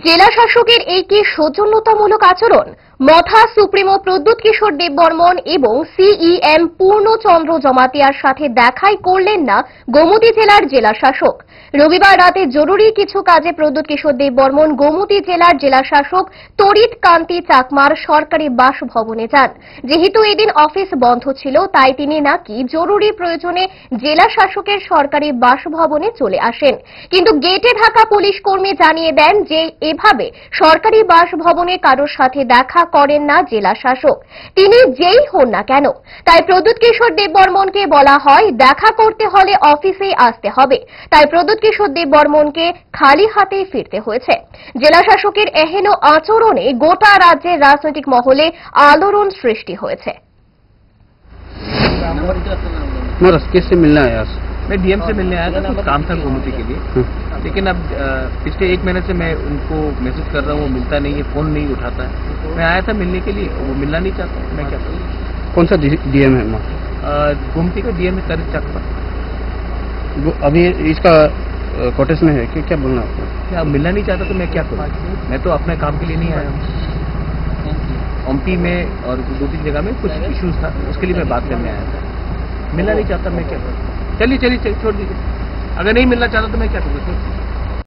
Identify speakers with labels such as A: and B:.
A: জেলা শাসকের এই কি সৌজন্যতামূলক আচরণ? মথা সুপ্রিমো প্রদ্যুৎ কিশোর দেববর্মন এবং সিইএম পূর্ণচন্দ্র জমাতিয়ার সাথে দেখাই করলেন না গোমতী জেলার জেলা শাসক। রবিবার রাতে জরুরি কিছু কাজে প্রদ্যুৎ কিশোর দেববর্মন গোমতী জেলার জেলা শাসক তড়িৎ কান্তি চাকমার সরকারি বাসভবনে যান। যেহেতু এদিন অফিস বন্ধ ছিল, তাই তিনি নাকি জরুরি প্রয়োজনে জেলা শাসকের সরকারি বাসভবনে চলে আসেন। কিন্তু গেটে থাকা পুলিশ কর্মী জানিয়ে দেন যে এভাবে সরকারি বাসভবনে কারোর সাথে দেখা করেন না জেলা শাসক, তিনি যেই হন না কেন। তাই প্রদ্যুৎ কিশোর দেববর্মনকে বলা হয় দেখা করতে হলে অফিসেই আসতে হবে। তাই প্রদ্যুৎ কিশোর দেববর্মনকে খালি হাতেই ফিরতে হয়েছে। জেলা শাসকের এহেন আচরণে গোটা রাজ্যের রাজনৈতিক মহলে আলোড়ন সৃষ্টি হয়েছে।
B: किससे मिलना है आज?
C: मैं डीएम से मिलने आया था, कुछ काम था गोमती के लिए। लेकिन अब पिछले 1 महीने से मैं उनको मैसेज कर रहा हूँ, वो मिलता नहीं है, फोन नहीं उठाता है। मैं आया था मिलने के लिए, वो मिलना नहीं चाहता, मैं क्या करूँ?
B: कौन सा डीएम है?
C: गोमती का डीएम है तड़ित चाकमा।
B: अभी इसका कोटेज में है कि क्या बोलना आपको?
C: क्या मिलना नहीं चाहता तो मैं क्या करूँ? मैं तो अपने काम के लिए नहीं आया हूँ। ओमपी में और 2-3 जगह में कुछ इश्यूज था, उसके लिए मैं बात करने आया था। मिलना नहीं चाहता मैं क्या करूँ? चलिए छोड़ दीजिए। अगर नहीं मिलना चाहता तो मैं क्या करूँ?